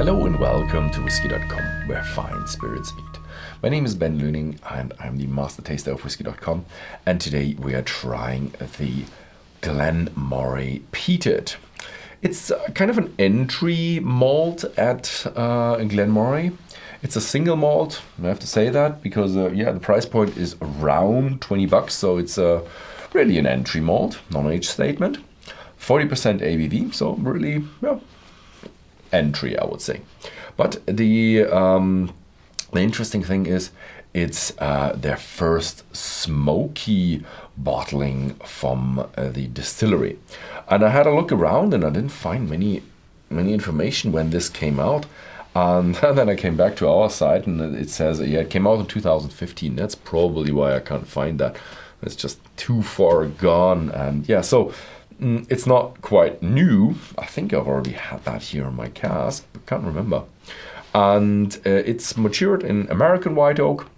Hello and welcome to Whisky.com, where fine spirits meet. My name is Ben Lüning and I'm the master taster of Whisky.com, and today we are trying the Glen Moray Peated. It's kind of an entry malt at Glen Moray. It's a single malt, I have to say that, because the price point is around $20, so it's really an entry malt, non-age statement. 40% ABV, so really, entry, I would say. But the interesting thing is it's their first smoky bottling from the distillery. And I had a look around and I didn't find many information when this came out. And then I came back to our site and it says, it came out in 2015. That's probably why I can't find that. It's just too far gone. And so it's not quite new. I think I've already had that here in my cask, but can't remember. And it's matured in American white oak.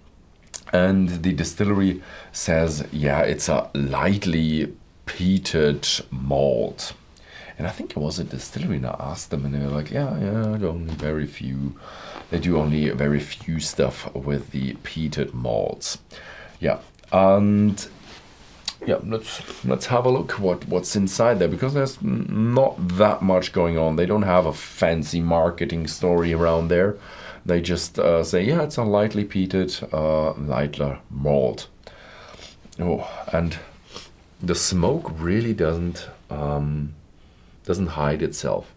And the distillery says, it's a lightly peated malt. And I think it was a distillery, and I asked them, and they were like, only very few. They do only very few stuff with the peated malts. And let's have a look what's inside there, because there's not that much going on. They don't have a fancy marketing story around there. They just say, it's a lightly peated, lighter malt. And the smoke really doesn't hide itself.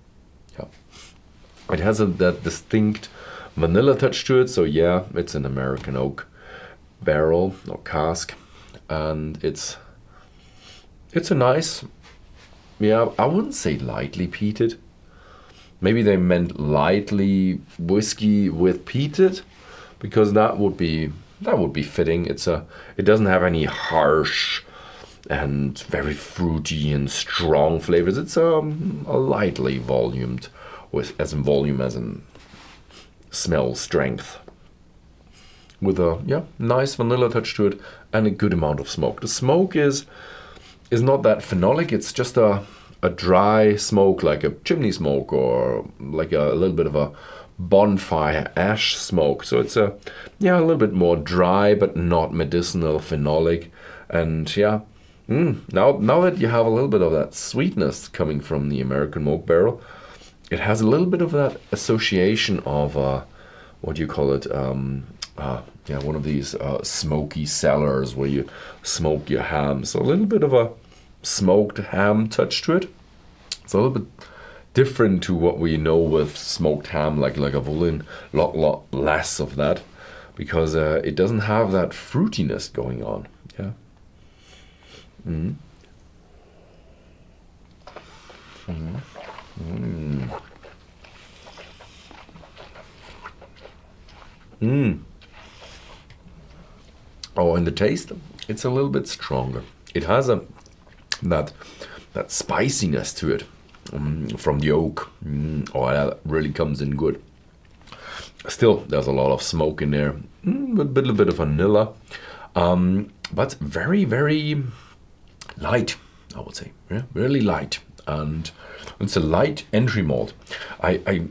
It has that distinct vanilla touch to it. So it's an American oak barrel or cask, and it's a nice, I wouldn't say lightly peated. Maybe they meant lightly whiskey with peated, because that would be fitting. It doesn't have any harsh and very fruity and strong flavors. It's a lightly volumed, as in volume as in smell strength, with a nice vanilla touch to it and a good amount of smoke. The smoke is not that phenolic. It's just a dry smoke, like a chimney smoke or like a little bit of a bonfire ash smoke. So it's a little bit more dry, but not medicinal phenolic. And now that you have a little bit of that sweetness coming from the American oak barrel, it has a little bit of that association of what do you call it? One of these smoky cellars where you smoke your ham. So a little bit of a smoked ham touch to it. It's a little bit different to what we know with smoked ham, like a Volin. Lot less of that, because it doesn't have that fruitiness going on. Oh, and the taste, it's a little bit stronger. It has that spiciness to it from the oak. That really comes in good. Still, there's a lot of smoke in there, a little bit of vanilla, but very, very light, I would say. Really light, and it's a light entry malt. I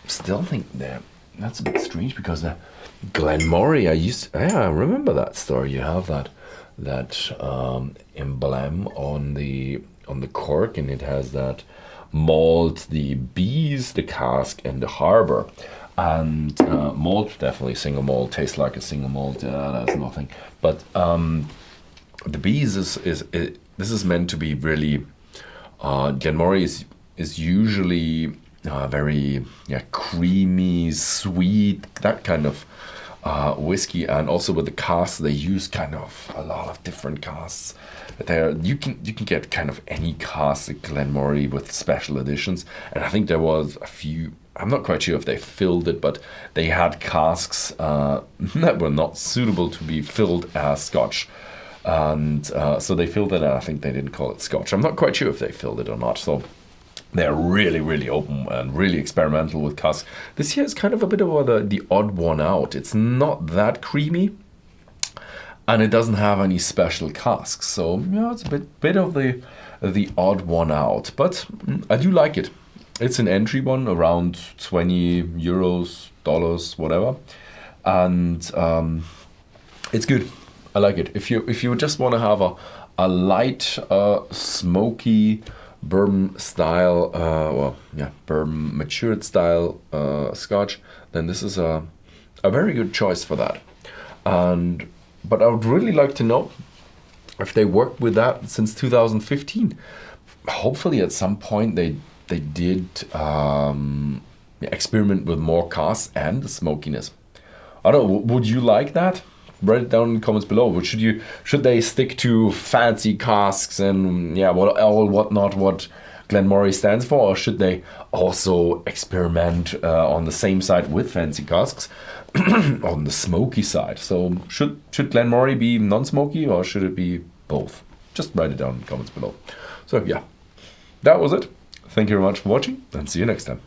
still think that's a bit strange, because Glen Moray, I remember that story. You have that emblem on the cork, and it has that malt, the bees, the cask, and the harbor. And malt, definitely single malt, tastes like a single malt. That's nothing. But the bees this is meant to be really. Glen Moray is usually very creamy, sweet, that kind of whiskey. And also with the casks, they use kind of a lot of different casks. You can get kind of any cask at Glen Moray with special editions. And I think there was a few. I'm not quite sure if they filled it, but they had casks that were not suitable to be filled as Scotch. And so they filled it, and I think they didn't call it Scotch. I'm not quite sure if they filled it or not. So they're really, really open and really experimental with casks. This here is kind of a bit of the odd one out. It's not that creamy, and it doesn't have any special casks. So it's a bit of the odd one out. But I do like it. It's an entry one, around 20 euros, dollars, whatever, and it's good. I like it. If you just want to have a light, smoky bourbon style, bourbon matured style Scotch, then this is a very good choice for that. But I would really like to know if they worked with that since 2015. Hopefully, at some point they did experiment with more casks and the smokiness. I don't know. Would you like that? Write it down in the comments below. Should they stick to fancy casks and what Glen Moray stands for, or should they also experiment on the same side with fancy casks on the smoky side? So should Glen Moray be non-smoky, or should it be both? Just write it down in the comments below. So yeah, that was it. Thank you very much for watching, and see you next time.